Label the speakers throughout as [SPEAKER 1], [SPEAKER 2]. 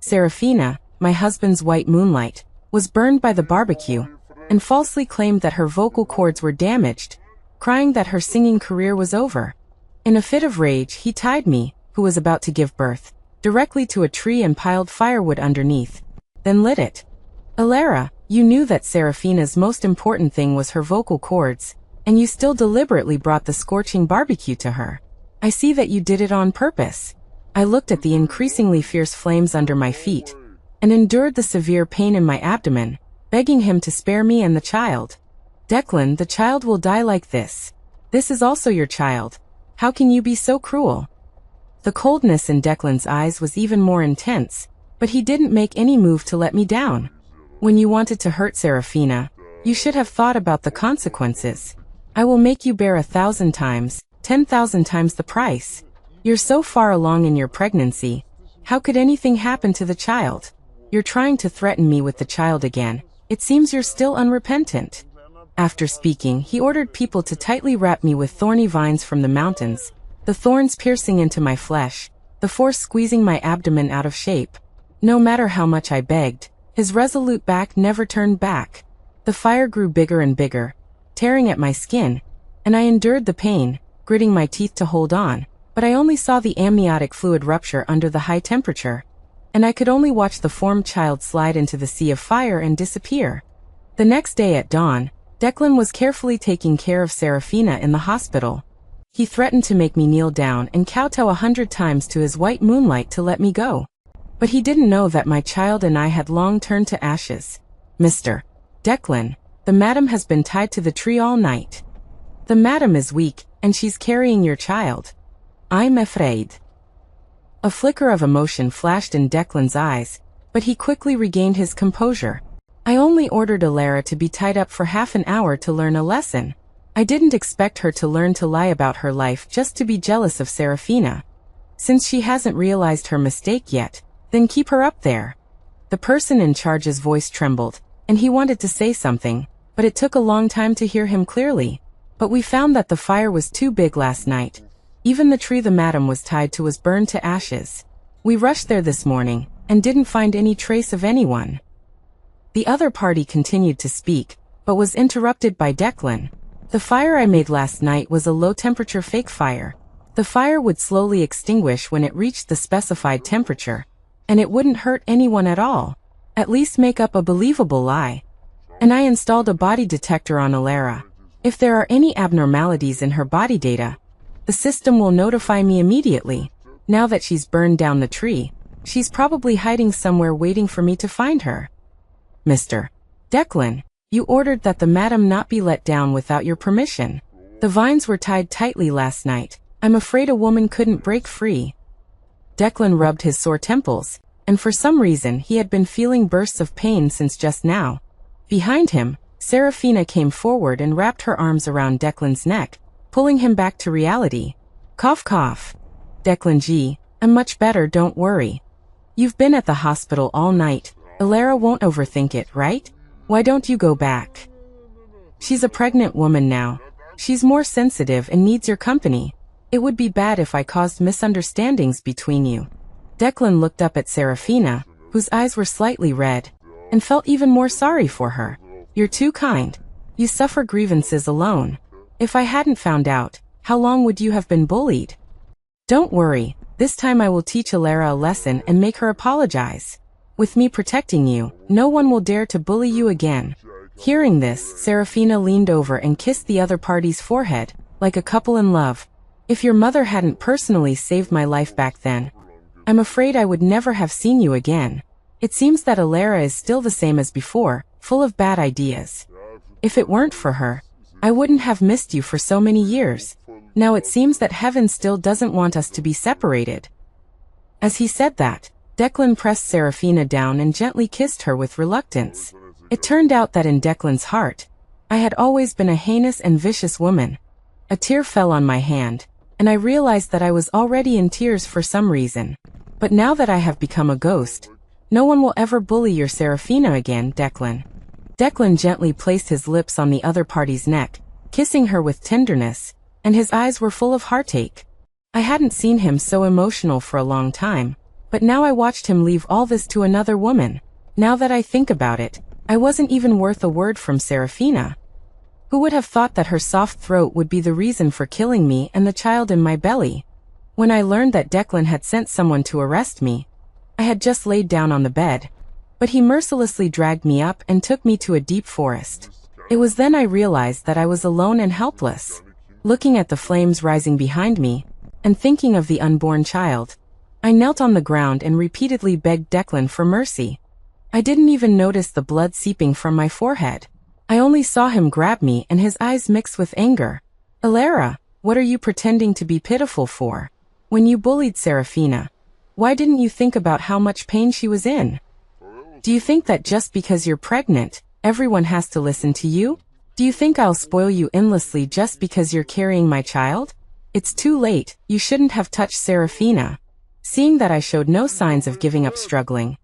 [SPEAKER 1] Serafina, my husband's white moonlight, was burned by the barbecue, and falsely claimed that her vocal cords were damaged, crying that her singing career was over. In a fit of rage, he tied me, who was about to give birth, directly to a tree and piled firewood underneath, then lit it. Alara, you knew that Serafina's most important thing was her vocal cords, and you still deliberately brought the scorching barbecue to her. I see that you did it on purpose. I looked at the increasingly fierce flames under my feet, and endured the severe pain in my abdomen, begging him to spare me and the child. Declan, the child will die like this. This is also your child. How can you be so cruel? The coldness in Declan's eyes was even more intense, but he didn't make any move to let me down. When you wanted to hurt Serafina, you should have thought about the consequences. I will make you bear 1,000 times, 10,000 times the price. You're so far along in your pregnancy. How could anything happen to the child? You're trying to threaten me with the child again. It seems you're still unrepentant. After speaking, he ordered people to tightly wrap me with thorny vines from the mountains, the thorns piercing into my flesh, the force squeezing my abdomen out of shape. No matter how much I begged, his resolute back never turned back. The fire grew bigger and bigger, tearing at my skin, and I endured the pain, gritting my teeth to hold on, but I only saw the amniotic fluid rupture under the high temperature, and I could only watch the formed child slide into the sea of fire and disappear. The next day at dawn, Declan was carefully taking care of Serafina in the hospital. He threatened to make me kneel down and kowtow 100 times to his white moonlight to let me go. But he didn't know that my child and I had long turned to ashes. Mr. Declan, the madam has been tied to the tree all night. The madam is weak, and she's carrying your child. I'm afraid. A flicker of emotion flashed in Declan's eyes, but he quickly regained his composure. I only ordered Alara to be tied up for half an hour to learn a lesson. I didn't expect her to learn to lie about her life just to be jealous of Serafina. Since she hasn't realized her mistake yet, then keep her up there. The person in charge's voice trembled, and he wanted to say something, but it took a long time to hear him clearly. But we found that the fire was too big last night. Even the tree the madam was tied to was burned to ashes. We rushed there this morning, and didn't find any trace of anyone. The other party continued to speak, but was interrupted by Declan. The fire I made last night was a low-temperature fake fire. The fire would slowly extinguish when it reached the specified temperature, and it wouldn't hurt anyone at all. At least make up a believable lie. And I installed a body detector on Alara. If there are any abnormalities in her body data, the system will notify me immediately. Now that she's burned down the tree, she's probably hiding somewhere waiting for me to find her. Mr. Declan, you ordered that the madam not be let down without your permission. The vines were tied tightly last night. I'm afraid a woman couldn't break free. Declan rubbed his sore temples, and for some reason he had been feeling bursts of pain since just now. Behind him, Serafina came forward and wrapped her arms around Declan's neck, pulling him back to reality. Cough cough. Declan G, I'm much better, don't worry. You've been at the hospital all night. Alara won't overthink it, right? Why don't you go back? She's a pregnant woman now. She's more sensitive and needs your company. It would be bad if I caused misunderstandings between you. Declan looked up at Serafina, whose eyes were slightly red, and felt even more sorry for her. You're too kind. You suffer grievances alone. If I hadn't found out, how long would you have been bullied? Don't worry, this time I will teach Alara a lesson and make her apologize. With me protecting you, no one will dare to bully you again. Hearing this, Serafina leaned over and kissed the other party's forehead, like a couple in love. If your mother hadn't personally saved my life back then, I'm afraid I would never have seen you again. It seems that Alara is still the same as before, full of bad ideas. If it weren't for her, I wouldn't have missed you for so many years. Now it seems that heaven still doesn't want us to be separated. As he said that, Declan pressed Serafina down and gently kissed her with reluctance. It turned out that in Declan's heart, I had always been a heinous and vicious woman. A tear fell on my hand, and I realized that I was already in tears for some reason. But now that I have become a ghost, no one will ever bully your Serafina again, Declan. Declan gently placed his lips on the other party's neck, kissing her with tenderness, and his eyes were full of heartache. I hadn't seen him so emotional for a long time, But now I watched him leave all this to another woman. Now that I think about it, I wasn't even worth a word from Serafina. Who would have thought that her soft throat would be the reason for killing me and the child in my belly? When I learned that Declan had sent someone to arrest me, I had just laid down on the bed, but he mercilessly dragged me up and took me to a deep forest. It was then I realized that I was alone and helpless. Looking at the flames rising behind me, and thinking of the unborn child, I knelt on the ground and repeatedly begged Declan for mercy. I didn't even notice the blood seeping from my forehead. I only saw him grab me and his eyes mixed with anger. Alara, what are you pretending to be pitiful for? When you bullied Serafina, why didn't you think about how much pain she was in? Do you think that just because you're pregnant, everyone has to listen to you? Do you think I'll spoil you endlessly just because you're carrying my child? It's too late, you shouldn't have touched Serafina. Seeing that I showed no signs of giving up struggling,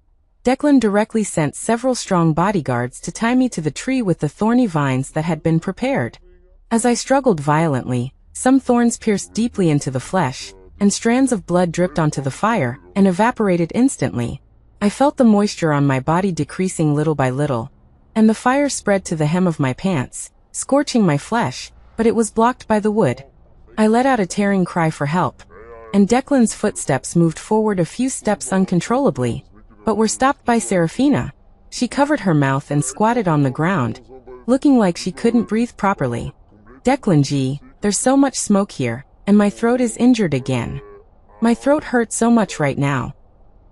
[SPEAKER 1] Declan directly sent several strong bodyguards to tie me to the tree with the thorny vines that had been prepared. As I struggled violently, some thorns pierced deeply into the flesh, and strands of blood dripped onto the fire and evaporated instantly. I felt the moisture on my body decreasing little by little, and the fire spread to the hem of my pants, scorching my flesh, but it was blocked by the wood. I let out a tearing cry for help, and Declan's footsteps moved forward a few steps uncontrollably, but were stopped by Serafina. She covered her mouth and squatted on the ground, looking like she couldn't breathe properly. Declan G, there's so much smoke here, and my throat is injured again. My throat hurts so much right now.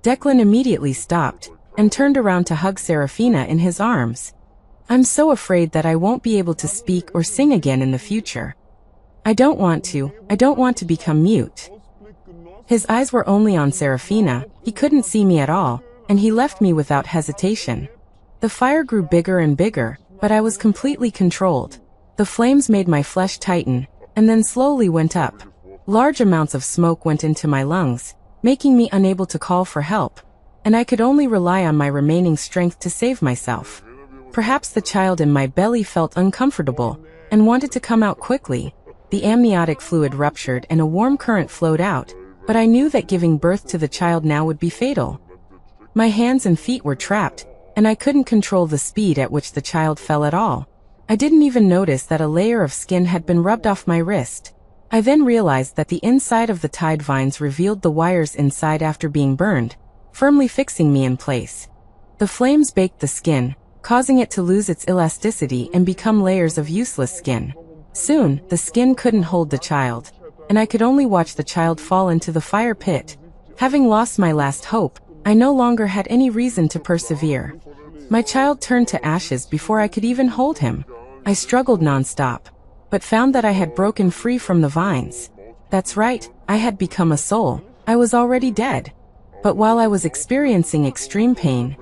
[SPEAKER 1] Declan immediately stopped, and turned around to hug Serafina in his arms. I'm so afraid that I won't be able to speak or sing again in the future. I don't want to become mute. His eyes were only on Serafina, he couldn't see me at all, and he left me without hesitation. The fire grew bigger and bigger, but I was completely controlled. The flames made my flesh tighten, and then slowly went up. Large amounts of smoke went into my lungs, making me unable to call for help, and I could only rely on my remaining strength to save myself. Perhaps the child in my belly felt uncomfortable, and wanted to come out quickly. The amniotic fluid ruptured and a warm current flowed out, but I knew that giving birth to the child now would be fatal. My hands and feet were trapped, and I couldn't control the speed at which the child fell at all. I didn't even notice that a layer of skin had been rubbed off my wrist. I then realized that the inside of the tied vines revealed the wires inside after being burned, firmly fixing me in place. The flames baked the skin, causing it to lose its elasticity and become layers of useless skin. Soon, the skin couldn't hold the child, and I could only watch the child fall into the fire pit. Having lost my last hope, I no longer had any reason to persevere. My child turned to ashes before I could even hold him. I struggled non-stop, but found that I had broken free from the vines. That's right, I had become a soul. I was already dead. But while I was experiencing extreme pain,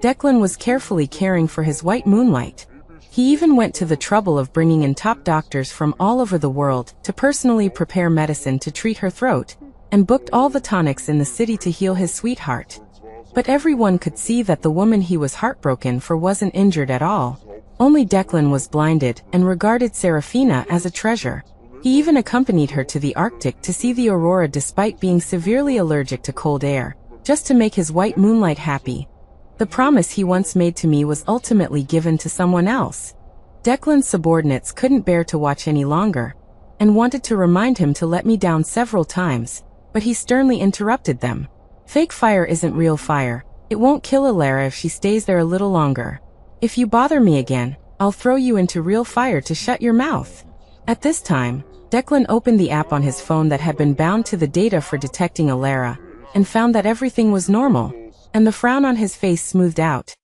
[SPEAKER 1] Declan was carefully caring for his white moonlight. He even went to the trouble of bringing in top doctors from all over the world to personally prepare medicine to treat her throat, and booked all the tonics in the city to heal his sweetheart. But everyone could see that the woman he was heartbroken for wasn't injured at all. Only Declan was blinded and regarded Serafina as a treasure. He even accompanied her to the Arctic to see the aurora despite being severely allergic to cold air, just to make his white moonlight happy. The promise he once made to me was ultimately given to someone else. Declan's subordinates couldn't bear to watch any longer, and wanted to remind him to let me down several times, but he sternly interrupted them. Fake fire isn't real fire. It won't kill Alara if she stays there a little longer. If you bother me again, I'll throw you into real fire to shut your mouth. At this time, Declan opened the app on his phone that had been bound to the data for detecting Alara, and found that everything was normal, and the frown on his face smoothed out.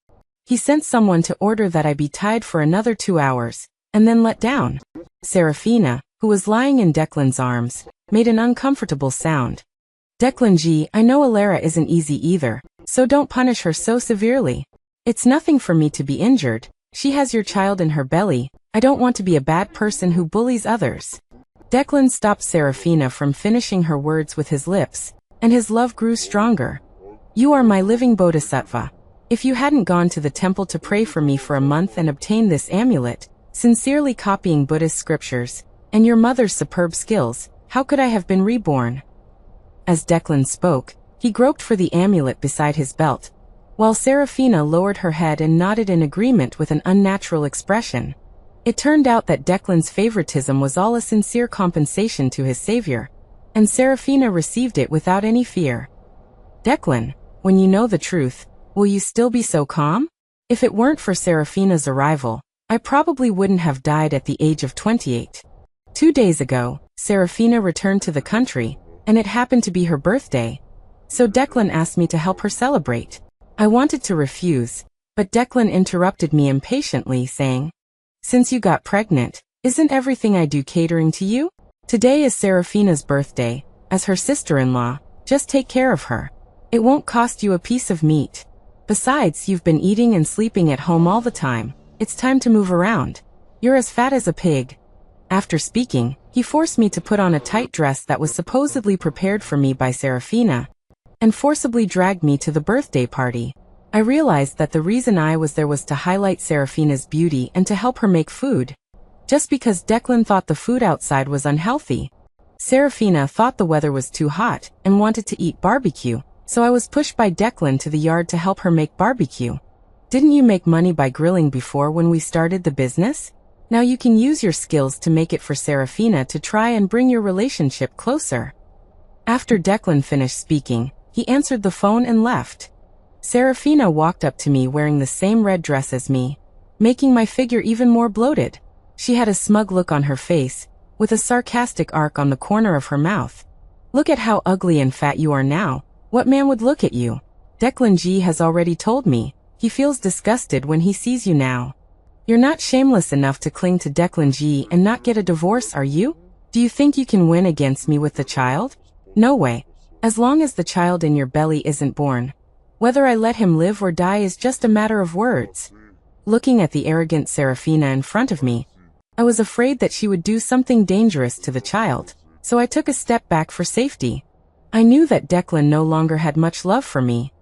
[SPEAKER 1] He sent someone to order that I be tied for another 2 hours, and then let down. Serafina, who was lying in Declan's arms, made an uncomfortable sound. Declan G, I know Alara isn't easy either, so don't punish her so severely. It's nothing for me to be injured. She has your child in her belly. I don't want to be a bad person who bullies others. Declan stopped Serafina from finishing her words with his lips, and his love grew stronger. You are my living bodhisattva. If you hadn't gone to the temple to pray for me for a month and obtained this amulet, sincerely copying Buddhist scriptures, and your mother's superb skills, how could I have been reborn? As Declan spoke, He groped for the amulet beside his belt, while Serafina lowered her head and nodded in agreement with an unnatural expression. It turned out that Declan's favoritism was all a sincere compensation to his savior, and Serafina received it without any fear. Declan, when you know the truth, will you still be so calm? If it weren't for Serafina's arrival, I probably wouldn't have died at the age of 28. 2 days ago, Serafina returned to the country, and it happened to be her birthday. So Declan asked me to help her celebrate. I wanted to refuse, but Declan interrupted me impatiently, saying, "Since you got pregnant, isn't everything I do catering to you? Today is Serafina's birthday. As her sister-in-law, just take care of her. It won't cost you a piece of meat. Besides, you've been eating and sleeping at home all the time. It's time to move around. You're as fat as a pig." After speaking, he forced me to put on a tight dress that was supposedly prepared for me by Serafina, and forcibly dragged me to the birthday party. I realized that the reason I was there was to highlight Serafina's beauty and to help her make food. Just because Declan thought the food outside was unhealthy. Serafina thought the weather was too hot and wanted to eat barbecue, so I was pushed by Declan to the yard to help her make barbecue. "Didn't you make money by grilling before when we started the business? Now you can use your skills to make it for Serafina to try and bring your relationship closer." After Declan finished speaking, he answered the phone and left. Serafina walked up to me wearing the same red dress as me, making my figure even more bloated. She had a smug look on her face, with a sarcastic arc on the corner of her mouth. "Look at how ugly and fat you are now. What man would look at you? Declan G has already told me. He feels disgusted when he sees you now. You're not shameless enough to cling to Declan G and not get a divorce, are you? Do you think you can win against me with the child? No way. As long as the child in your belly isn't born. Whether I let him live or die is just a matter of words." Looking at the arrogant Serafina in front of me, I was afraid that she would do something dangerous to the child, so I took a step back for safety. I knew that Declan no longer had much love for me,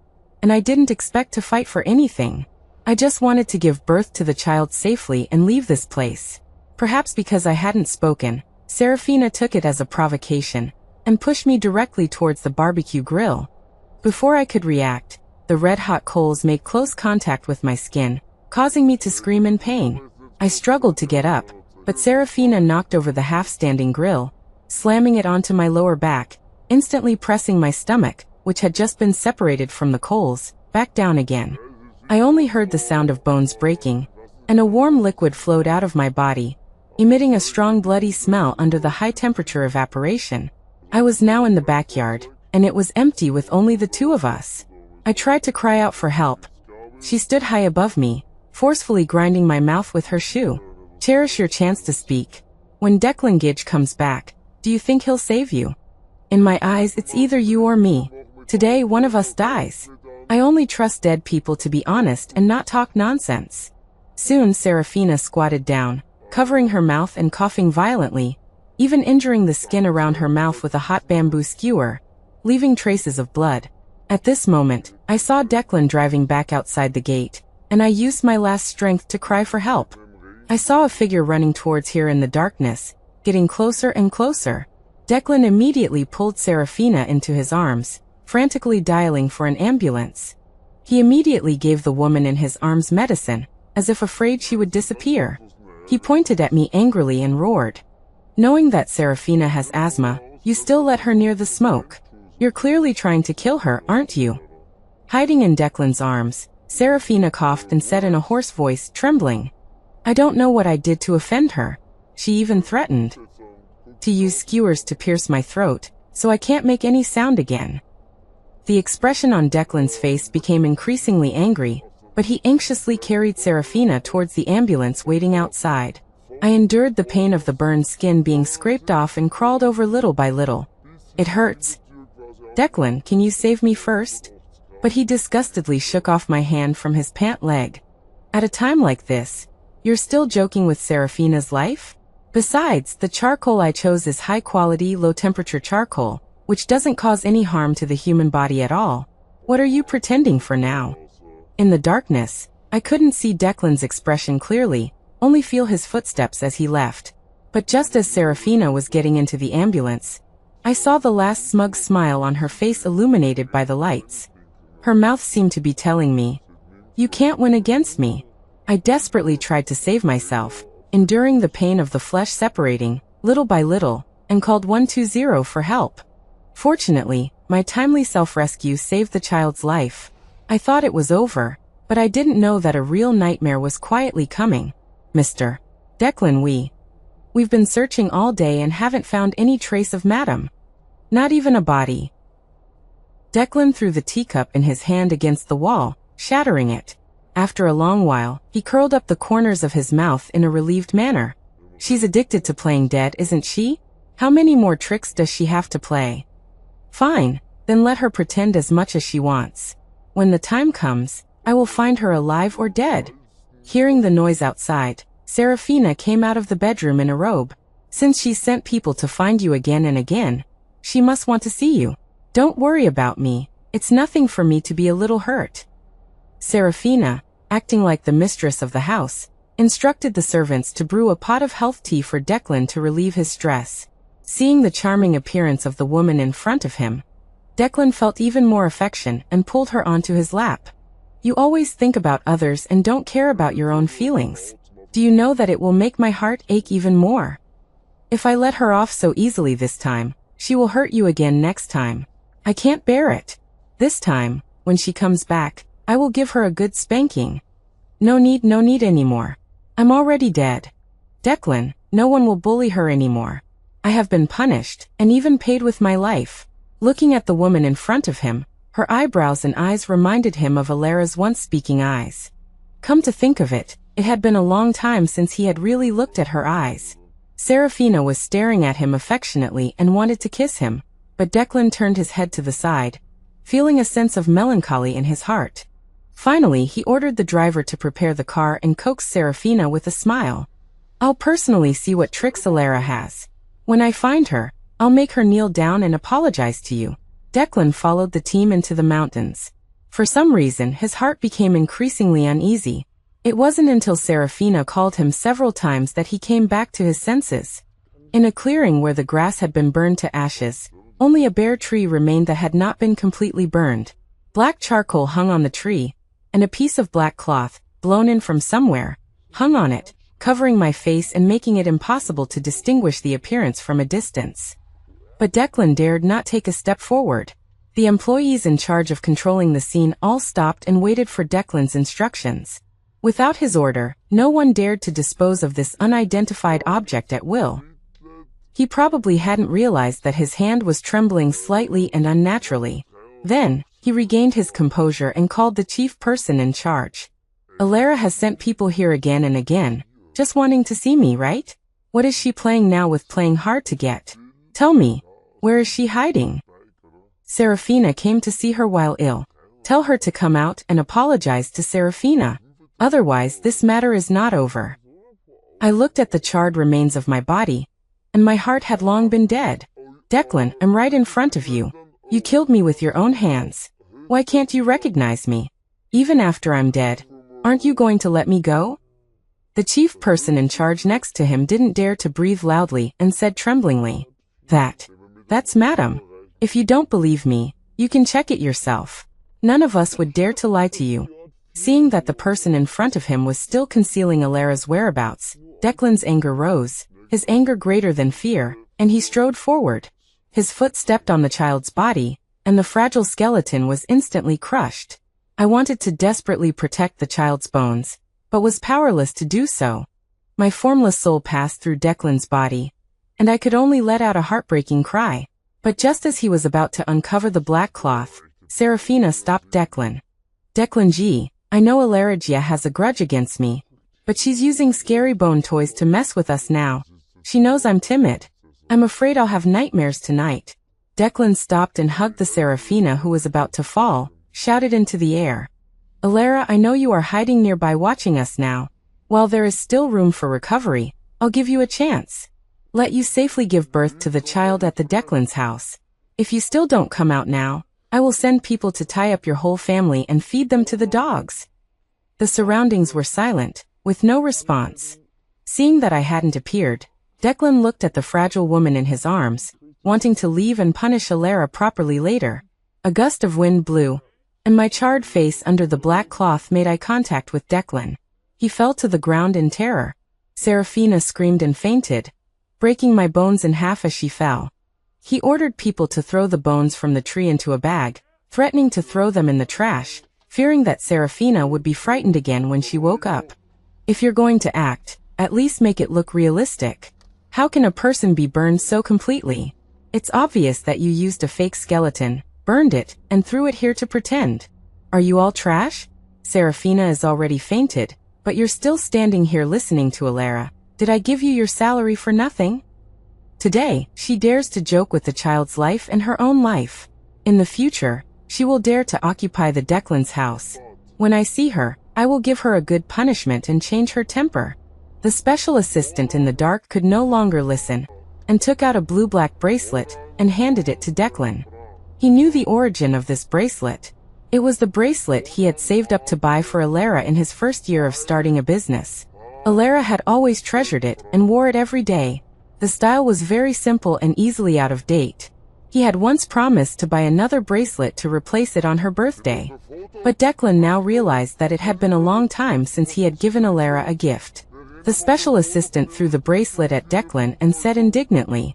[SPEAKER 1] and I didn't expect to fight for anything. I just wanted to give birth to the child safely and leave this place. Perhaps because I hadn't spoken, Serafina took it as a provocation and pushed me directly towards the barbecue grill. Before I could react, the red-hot coals made close contact with my skin, causing me to scream in pain. I struggled to get up, but Serafina knocked over the half-standing grill, slamming it onto my lower back, instantly pressing my stomach, which had just been separated from the coals, back down again. I only heard the sound of bones breaking, and a warm liquid flowed out of my body, emitting a strong bloody smell under the high temperature evaporation. I was now in the backyard, and it was empty with only the two of us. I tried to cry out for help. She stood high above me, forcefully grinding my mouth with her shoe. "Cherish your chance to speak. When Declan Gidge comes back, do you think he'll save you? In my eyes, it's either you or me. Today, one of us dies. I only trust dead people to be honest and not talk nonsense." Soon Serafina squatted down, covering her mouth and coughing violently, even injuring the skin around her mouth with a hot bamboo skewer, leaving traces of blood. At this moment, I saw Declan driving back outside the gate, and I used my last strength to cry for help. I saw a figure running towards here in the darkness, getting closer and closer. Declan immediately pulled Serafina into his arms, frantically dialing for an ambulance. He immediately gave the woman in his arms medicine, as if afraid she would disappear. He pointed at me angrily and roared, "Knowing that Serafina has asthma, you still let her near the smoke. You're clearly trying to kill her, aren't you?" Hiding in Declan's arms, Serafina coughed and said in a hoarse voice, trembling, "I don't know what I did to offend her. She even threatened to use skewers to pierce my throat, so I can't make any sound again." The expression on Declan's face became increasingly angry, but he anxiously carried Serafina towards the ambulance waiting outside. I endured the pain of the burned skin being scraped off and crawled over little by little. "It hurts. Declan, can you save me first?" But he disgustedly shook off my hand from his pant leg. "At a time like this, you're still joking with Serafina's life? Besides, the charcoal I chose is high-quality, low-temperature charcoal, which doesn't cause any harm to the human body at all. What are you pretending for now?" In the darkness, I couldn't see Declan's expression clearly, only feel his footsteps as he left. But just as Serafina was getting into the ambulance, I saw the last smug smile on her face illuminated by the lights. Her mouth seemed to be telling me, "You can't win against me." I desperately tried to save myself, enduring the pain of the flesh separating, little by little, and called 120 for help. Fortunately, my timely self-rescue saved the child's life. I thought it was over, but I didn't know that a real nightmare was quietly coming. "Mr. Declan, we've been searching all day and haven't found any trace of Madam. Not even a body." Declan threw the teacup in his hand against the wall, shattering it. After a long while, he curled up the corners of his mouth in a relieved manner. "She's addicted to playing dead, isn't she? How many more tricks does she have to play?" "Fine, then let her pretend as much as she wants. When the time comes, I will find her alive or dead." Hearing the noise outside, Serafina came out of the bedroom in a robe. "Since she's sent people to find you again and again, she must want to see you. Don't worry about me, it's nothing for me to be a little hurt." Serafina, acting like the mistress of the house, instructed the servants to brew a pot of health tea for Declan to relieve his stress. Seeing the charming appearance of the woman in front of him, Declan felt even more affection and pulled her onto his lap. "You always think about others and don't care about your own feelings. Do you know that it will make my heart ache even more? If I let her off so easily this time, she will hurt you again next time. I can't bear it. This time, when she comes back, I will give her a good spanking. No need anymore. I'm already dead. Declan, no one will bully her anymore. I have been punished, and even paid with my life." Looking at the woman in front of him, her eyebrows and eyes reminded him of Alara's once speaking eyes. Come to think of it, it had been a long time since he had really looked at her eyes. Serafina was staring at him affectionately and wanted to kiss him, but Declan turned his head to the side, feeling a sense of melancholy in his heart. Finally, he ordered the driver to prepare the car and coaxed Serafina with a smile. "I'll personally see what tricks Alara has. When I find her, I'll make her kneel down and apologize to you." Declan followed the team into the mountains. For some reason, his heart became increasingly uneasy. It wasn't until Serafina called him several times that he came back to his senses. In a clearing where the grass had been burned to ashes, only a bare tree remained that had not been completely burned. Black charcoal hung on the tree, and a piece of black cloth, blown in from somewhere, hung on it, covering my face and making it impossible to distinguish the appearance from a distance. But Declan dared not take a step forward. The employees in charge of controlling the scene all stopped and waited for Declan's instructions. Without his order, no one dared to dispose of this unidentified object at will. He probably hadn't realized that his hand was trembling slightly and unnaturally. Then, he regained his composure and called the chief person in charge. "Alara has sent people here again and again, just wanting to see me, right? What is she playing now with playing hard to get? Tell me, where is she hiding?" Serafina came to see her while ill. "Tell her to come out and apologize to Serafina. Otherwise, this matter is not over." I looked at the charred remains of my body, and my heart had long been dead. "Declan, I'm right in front of you. You killed me with your own hands. Why can't you recognize me? Even after I'm dead, aren't you going to let me go?" The chief person in charge next to him didn't dare to breathe loudly and said tremblingly, That's Madam. If you don't believe me, you can check it yourself. None of us would dare to lie to you." Seeing that the person in front of him was still concealing Alara's whereabouts, Declan's anger rose, his anger greater than fear, and he strode forward. His foot stepped on the child's body, and the fragile skeleton was instantly crushed. I wanted to desperately protect the child's bones, but was powerless to do so. My formless soul passed through Declan's body, and I could only let out a heartbreaking cry. But just as he was about to uncover the black cloth, Serafina stopped Declan. "Declan, I know Alara has a grudge against me, but she's using scary bone toys to mess with us now. She knows I'm timid. I'm afraid I'll have nightmares tonight." Declan stopped and hugged the Serafina who was about to fall, shouted into the air. "Alara, I know you are hiding nearby watching us now. While there is still room for recovery, I'll give you a chance. Let you safely give birth to the child at the Declan's house. If you still don't come out now, I will send people to tie up your whole family and feed them to the dogs." The surroundings were silent, with no response. Seeing that I hadn't appeared, Declan looked at the fragile woman in his arms, wanting to leave and punish Alara properly later. A gust of wind blew, and my charred face under the black cloth made eye contact with Declan. He fell to the ground in terror. Serafina screamed and fainted, breaking my bones in half as she fell. He ordered people to throw the bones from the tree into a bag, threatening to throw them in the trash, fearing that Serafina would be frightened again when she woke up. If you're going to act, at least make it look realistic. How can a person be burned so completely? It's obvious that you used a fake skeleton, burned it, and threw it here to pretend. Are you all trash? Serafina is already fainted, but you're still standing here listening to Alara. Did I give you your salary for nothing? Today, she dares to joke with the child's life and her own life. In the future, she will dare to occupy the Declan's house. When I see her, I will give her a good punishment and change her temper. The special assistant in the dark could no longer listen, and took out a blue-black bracelet and handed it to Declan. He knew the origin of this bracelet. It was the bracelet he had saved up to buy for Alara in his first year of starting a business. Alara had always treasured it and wore it every day. The style was very simple and easily out of date. He had once promised to buy another bracelet to replace it on her birthday. But Declan now realized that it had been a long time since he had given Alara a gift. The special assistant threw the bracelet at Declan and said indignantly,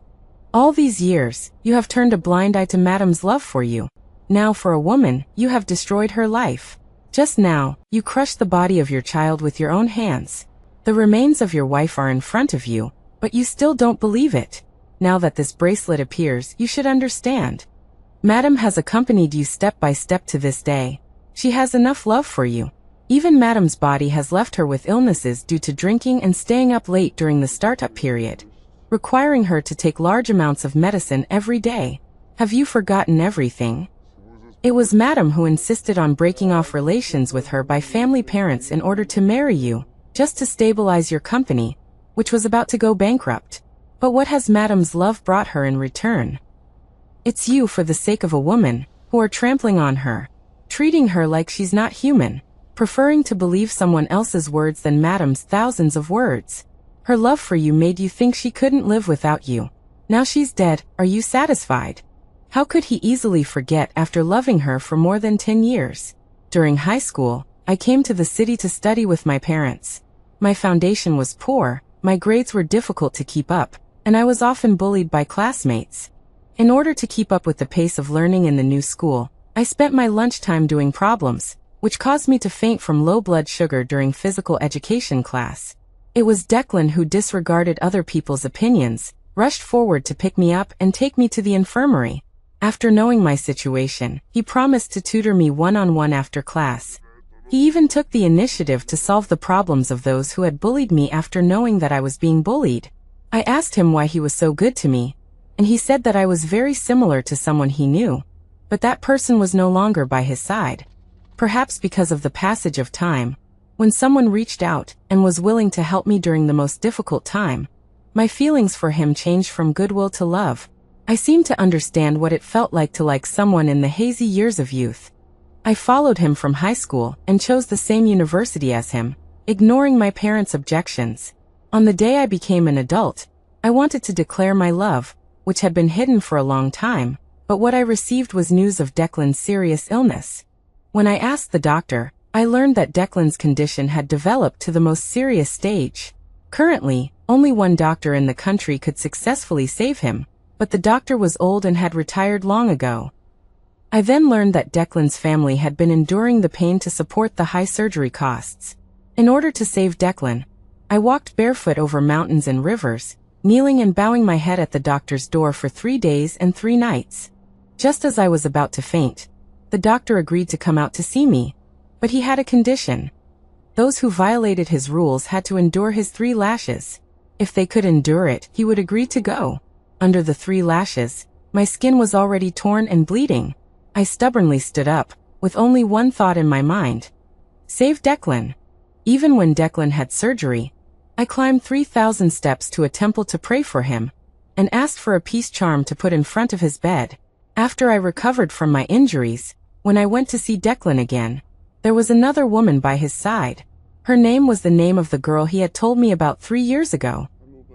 [SPEAKER 1] "All these years, you have turned a blind eye to Madame's love for you. Now for a woman, you have destroyed her life. Just now, you crushed the body of your child with your own hands. The remains of your wife are in front of you, but you still don't believe it. Now that this bracelet appears, you should understand. Madame has accompanied you step by step to this day. She has enough love for you. Even Madame's body has left her with illnesses due to drinking and staying up late during the startup period, requiring her to take large amounts of medicine every day. Have you forgotten everything? It was Madame who insisted on breaking off relations with her by family parents in order to marry you, just to stabilize your company, which was about to go bankrupt. But what has Madame's love brought her in return? It's you for the sake of a woman, who are trampling on her, treating her like she's not human, preferring to believe someone else's words than Madame's thousands of words. Her love for you made you think she couldn't live without you. Now she's dead, are you satisfied? How could he easily forget after loving her for more than 10 years? During high school, I came to the city to study with my parents. My foundation was poor, my grades were difficult to keep up, and I was often bullied by classmates. In order to keep up with the pace of learning in the new school, I spent my lunchtime doing problems, which caused me to faint from low blood sugar during physical education class. It was Declan who disregarded other people's opinions, rushed forward to pick me up and take me to the infirmary. After knowing my situation, he promised to tutor me one-on-one after class. He even took the initiative to solve the problems of those who had bullied me after knowing that I was being bullied. I asked him why he was so good to me, and he said that I was very similar to someone he knew, but that person was no longer by his side. Perhaps because of the passage of time, when someone reached out and was willing to help me during the most difficult time, my feelings for him changed from goodwill to love. I seemed to understand what it felt like to like someone in the hazy years of youth. I followed him from high school and chose the same university as him, ignoring my parents' objections. On the day I became an adult, I wanted to declare my love, which had been hidden for a long time, but what I received was news of Declan's serious illness. When I asked the doctor, I learned that Declan's condition had developed to the most serious stage. Currently, only one doctor in the country could successfully save him, but the doctor was old and had retired long ago. I then learned that Declan's family had been enduring the pain to support the high surgery costs. In order to save Declan, I walked barefoot over mountains and rivers, kneeling and bowing my head at the doctor's door for 3 days and 3 nights. Just as I was about to faint, the doctor agreed to come out to see me, but he had a condition. Those who violated his rules had to endure his 3 lashes. If they could endure it, he would agree to go. Under the 3 lashes, my skin was already torn and bleeding. I stubbornly stood up, with only one thought in my mind: save Declan. Even when Declan had surgery, I climbed 3,000 steps to a temple to pray for him, and asked for a peace charm to put in front of his bed. After I recovered from my injuries, when I went to see Declan again, there was another woman by his side. Her name was the name of the girl he had told me about 3 years ago.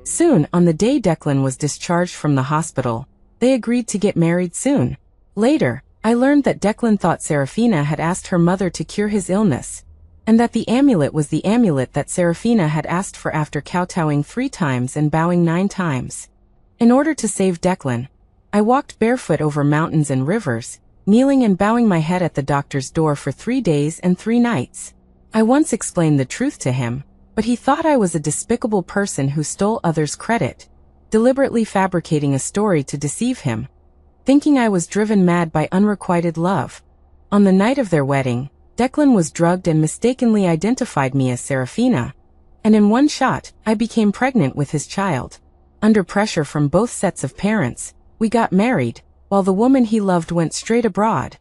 [SPEAKER 1] Soon, on the day Declan was discharged from the hospital, They agreed to get married soon. Later, I learned that Declan thought Serafina had asked her mother to cure his illness, and that the amulet was the amulet that Serafina had asked for after kowtowing 3 times and bowing 9 times. In order to save Declan, I walked barefoot over mountains and rivers, kneeling and bowing my head at the doctor's door for 3 days and 3 nights. I once explained the truth to him, but he thought I was a despicable person who stole others' credit, deliberately fabricating a story to deceive him, thinking I was driven mad by unrequited love. On the night of their wedding, Declan was drugged and mistakenly identified me as Serafina, and in one shot, I became pregnant with his child. Under pressure from both sets of parents, we got married, while the woman he loved went straight abroad.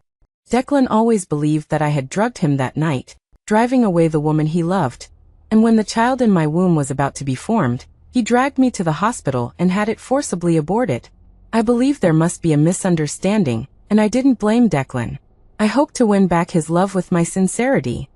[SPEAKER 1] Declan always believed that I had drugged him that night, driving away the woman he loved, and when the child in my womb was about to be formed, he dragged me to the hospital and had it forcibly aborted. I believe there must be a misunderstanding, and I didn't blame Declan. I hoped to win back his love with my sincerity.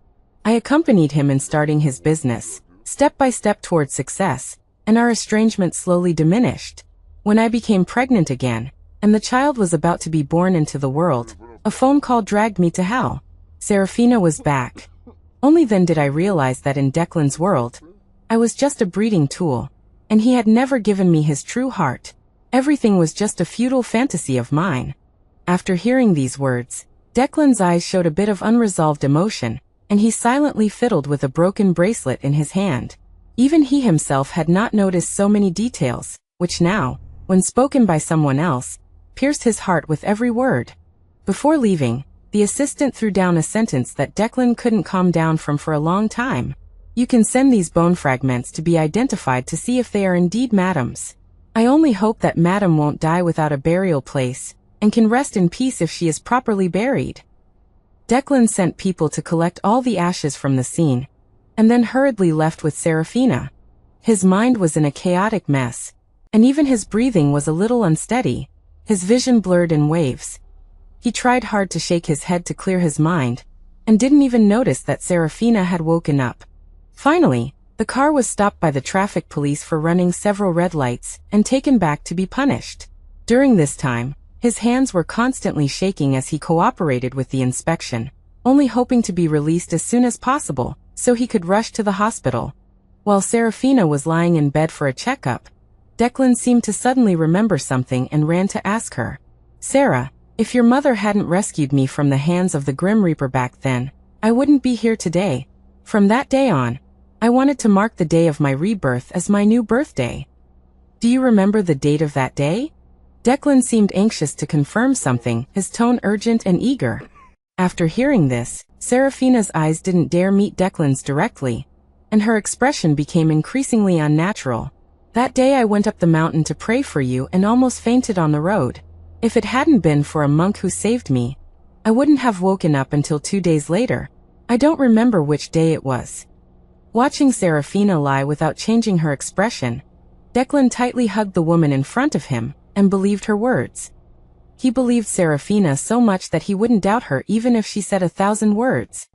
[SPEAKER 1] I accompanied him in starting his business, step by step towards success, and our estrangement slowly diminished. When I became pregnant again, and the child was about to be born into the world, a phone call dragged me to hell. Serafina was back. Only then did I realize that in Declan's world, I was just a breeding tool, and he had never given me his true heart. Everything was just a futile fantasy of mine. After hearing these words, Declan's eyes showed a bit of unresolved emotion, and he silently fiddled with a broken bracelet in his hand. Even he himself had not noticed so many details, which now, when spoken by someone else, pierced his heart with every word. Before leaving, the assistant threw down a sentence that Declan couldn't calm down from for a long time. You can send these bone fragments to be identified to see if they are indeed Madam's. I only hope that Madam won't die without a burial place, and can rest in peace if she is properly buried. Declan sent people to collect all the ashes from the scene, and then hurriedly left with Serafina. His mind was in a chaotic mess, and even his breathing was a little unsteady, his vision blurred in waves. He tried hard to shake his head to clear his mind, and didn't even notice that Serafina had woken up. Finally, the car was stopped by the traffic police for running several red lights and taken back to be punished. During this time, his hands were constantly shaking as he cooperated with the inspection, only hoping to be released as soon as possible so he could rush to the hospital. While Serafina was lying in bed for a checkup, Declan seemed to suddenly remember something and ran to ask her, "Sarah, if your mother hadn't rescued me from the hands of the Grim Reaper back then, I wouldn't be here today." From that day on, I wanted to mark the day of my rebirth as my new birthday. Do you remember the date of that day? Declan seemed anxious to confirm something, his tone urgent and eager. After hearing this, Serafina's eyes didn't dare meet Declan's directly, and her expression became increasingly unnatural. "That day I went up the mountain to pray for you and almost fainted on the road. If it hadn't been for a monk who saved me, I wouldn't have woken up until 2 days later. I don't remember which day it was." Watching Serafina lie without changing her expression, Declan tightly hugged the woman in front of him and believed her words. He believed Serafina so much that he wouldn't doubt her even if she said 1,000 words.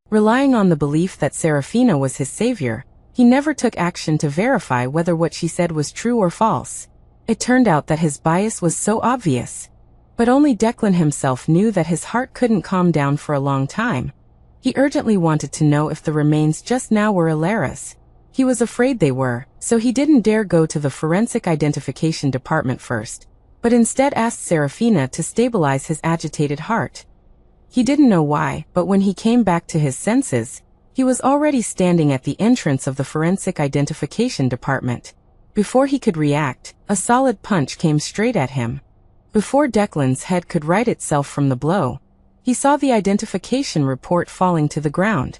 [SPEAKER 1] Relying on the belief that Serafina was his savior, he never took action to verify whether what she said was true or false. It turned out that his bias was so obvious. But only Declan himself knew that his heart couldn't calm down for a long time. He urgently wanted to know if the remains just now were Alara's. He was afraid they were, so he didn't dare go to the forensic identification department first, but instead asked Serafina to stabilize his agitated heart. He didn't know why, but when he came back to his senses, he was already standing at the entrance of the forensic identification department. Before he could react, a solid punch came straight at him. Before Declan's head could right itself from the blow, he saw the identification report falling to the ground.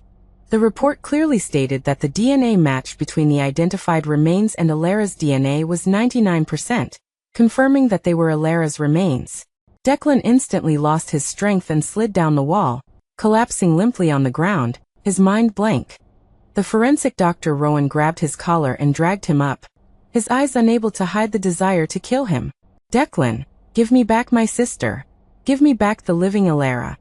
[SPEAKER 1] The report clearly stated that the DNA match between the identified remains and Alara's DNA was 99%, confirming that they were Alara's remains. Declan instantly lost his strength and slid down the wall, collapsing limply on the ground, his mind blank. The forensic doctor Rowan grabbed his collar and dragged him up, his eyes unable to hide the desire to kill him. "Declan, give me back my sister. Give me back the living Alara.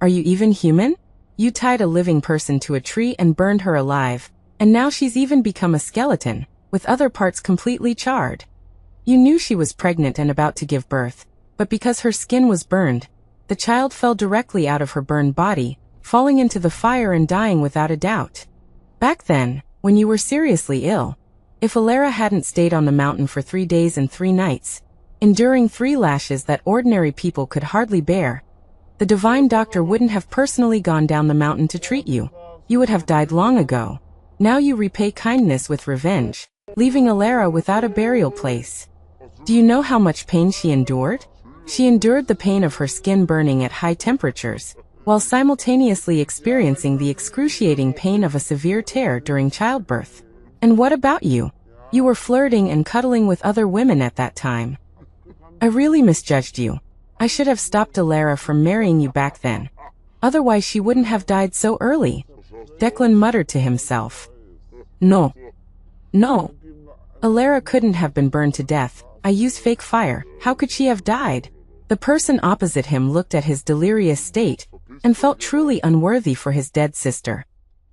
[SPEAKER 1] Are you even human? You tied a living person to a tree and burned her alive, and now she's even become a skeleton, with other parts completely charred. You knew she was pregnant and about to give birth, but because her skin was burned, the child fell directly out of her burned body, falling into the fire and dying without a doubt. Back then, when you were seriously ill, if Alara hadn't stayed on the mountain for 3 days and 3 nights, enduring 3 lashes that ordinary people could hardly bear, the divine doctor wouldn't have personally gone down the mountain to treat you. You would have died long ago. Now you repay kindness with revenge, leaving Alara without a burial place. Do you know how much pain she endured? She endured the pain of her skin burning at high temperatures, while simultaneously experiencing the excruciating pain of a severe tear during childbirth. And what about you? You were flirting and cuddling with other women at that time. I really misjudged you. I should have stopped Alara from marrying you back then. Otherwise she wouldn't have died so early. Declan muttered to himself. No. No. Alara couldn't have been burned to death. I used fake fire. How could she have died? The person opposite him looked at his delirious state and felt truly unworthy for his dead sister.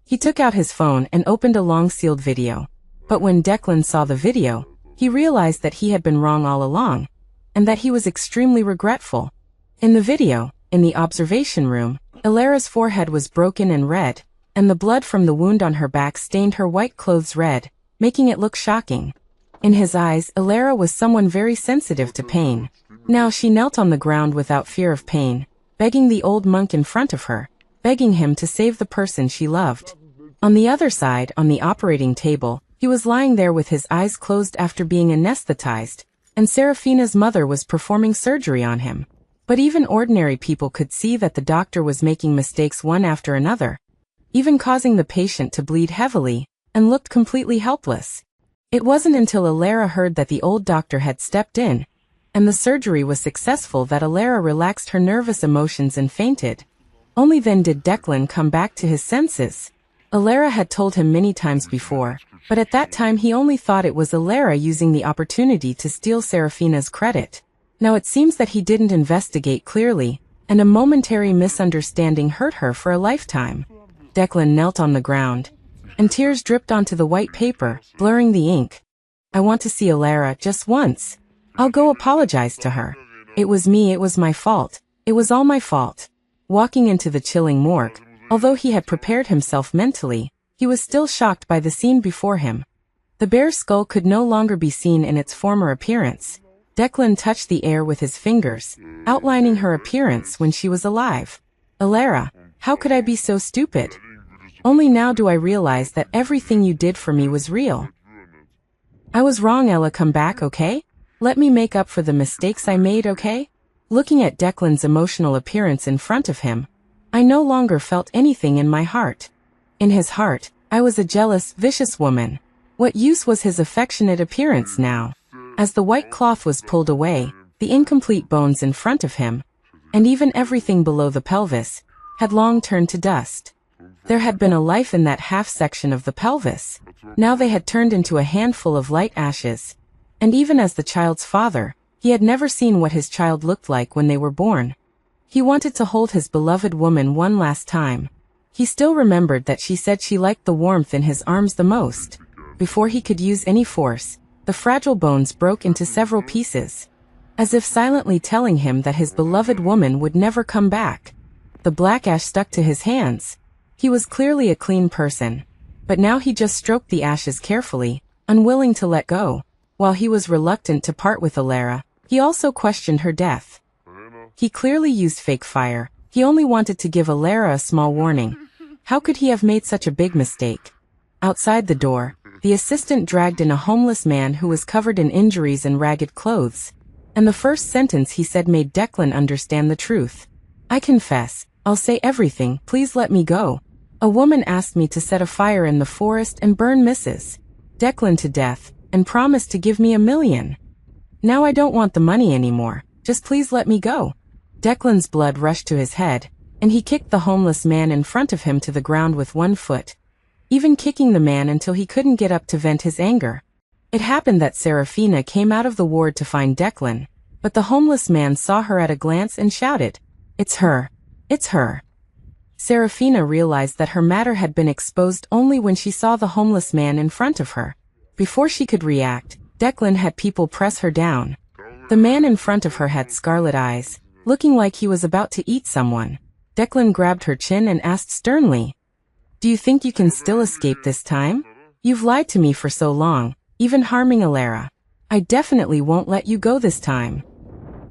[SPEAKER 1] He took out his phone and opened a long-sealed video. But when Declan saw the video, he realized that he had been wrong all along, and that he was extremely regretful. In the video, in the observation room, Alara's forehead was broken and red, and the blood from the wound on her back stained her white clothes red, making it look shocking. In his eyes, Alara was someone very sensitive to pain. Now she knelt on the ground without fear of pain, begging the old monk in front of her, begging him to save the person she loved. On the other side, on the operating table, he was lying there with his eyes closed after being anesthetized, and Serafina's mother was performing surgery on him. But even ordinary people could see that the doctor was making mistakes one after another, even causing the patient to bleed heavily, and looked completely helpless. It wasn't until Alara heard that the old doctor had stepped in, and the surgery was successful, that Alara relaxed her nervous emotions and fainted. Only then did Declan come back to his senses. Alara had told him many times before, but at that time he only thought it was Alara using the opportunity to steal Serafina's credit. Now it seems that he didn't investigate clearly, and a momentary misunderstanding hurt her for a lifetime. Declan knelt on the ground, and tears dripped onto the white paper, blurring the ink. I want to see Alara just once. I'll go apologize to her. It was me, it was my fault. It was all my fault. Walking into the chilling morgue, although he had prepared himself mentally, he was still shocked by the scene before him. The bare skull could no longer be seen in its former appearance. Declan touched the air with his fingers, outlining her appearance when she was alive. Alara, how could I be so stupid? Only now do I realize that everything you did for me was real. I was wrong, Ella, come back, okay? Let me make up for the mistakes I made, okay? Looking at Declan's emotional appearance in front of him, I no longer felt anything in my heart. In his heart, I was a jealous, vicious woman. What use was his affectionate appearance now? As the white cloth was pulled away, the incomplete bones in front of him, and even everything below the pelvis, had long turned to dust. There had been a life in that half section of the pelvis. Now they had turned into a handful of light ashes. And even as the child's father, he had never seen what his child looked like when they were born. He wanted to hold his beloved woman one last time. He still remembered that she said she liked the warmth in his arms the most. Before he could use any force, the fragile bones broke into several pieces, as if silently telling him that his beloved woman would never come back. The black ash stuck to his hands. He was clearly a clean person, but now he just stroked the ashes carefully, unwilling to let go. While he was reluctant to part with Alara, he also questioned her death. He clearly used fake fire. He only wanted to give Alara a small warning. How could he have made such a big mistake? Outside the door, the assistant dragged in a homeless man who was covered in injuries and ragged clothes, and the first sentence he said made Declan understand the truth. I confess, I'll say everything, please let me go. A woman asked me to set a fire in the forest and burn Mrs. Declan to death, and promised to give me $1 million. Now I don't want the money anymore, just please let me go. Declan's blood rushed to his head, and he kicked the homeless man in front of him to the ground with one foot, even kicking the man until he couldn't get up to vent his anger. It happened that Serafina came out of the ward to find Declan, but the homeless man saw her at a glance and shouted, "It's her! It's her!" Serafina realized that her matter had been exposed only when she saw the homeless man in front of her. Before she could react, Declan had people press her down. The man in front of her had scarlet eyes, looking like he was about to eat someone. Declan grabbed her chin and asked sternly, "Do you think you can still escape this time? You've lied to me for so long, even harming Alara. I definitely won't let you go this time.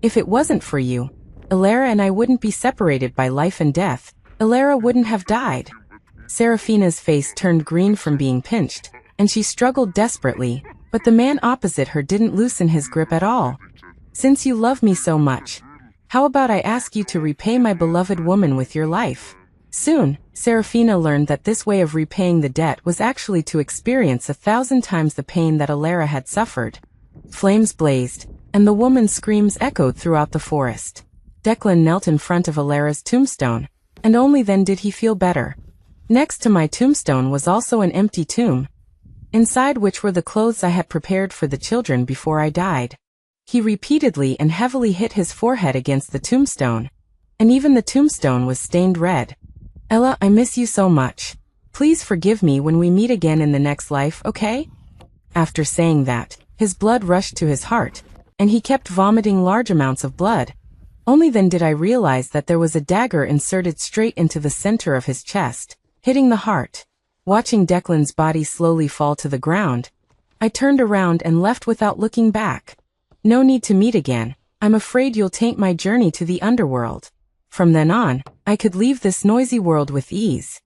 [SPEAKER 1] If it wasn't for you, Alara and I wouldn't be separated by life and death. Alara wouldn't have died." Serafina's face turned green from being pinched, and she struggled desperately, but the man opposite her didn't loosen his grip at all. "Since you love me so much, how about I ask you to repay my beloved woman with your life?" Soon, Serafina learned that this way of repaying the debt was actually to experience 1,000 times the pain that Alara had suffered. Flames blazed, and the woman's screams echoed throughout the forest. Declan knelt in front of Alara's tombstone, and only then did he feel better. Next to my tombstone was also an empty tomb, inside which were the clothes I had prepared for the children before I died. He repeatedly and heavily hit his forehead against the tombstone, and even the tombstone was stained red. "Ella, I miss you so much. Please forgive me when we meet again in the next life, okay?" After saying that, his blood rushed to his heart, and he kept vomiting large amounts of blood. Only then did I realize that there was a dagger inserted straight into the center of his chest, hitting the heart. Watching Declan's body slowly fall to the ground, I turned around and left without looking back. "No need to meet again. I'm afraid you'll taint my journey to the underworld." From then on, I could leave this noisy world with ease.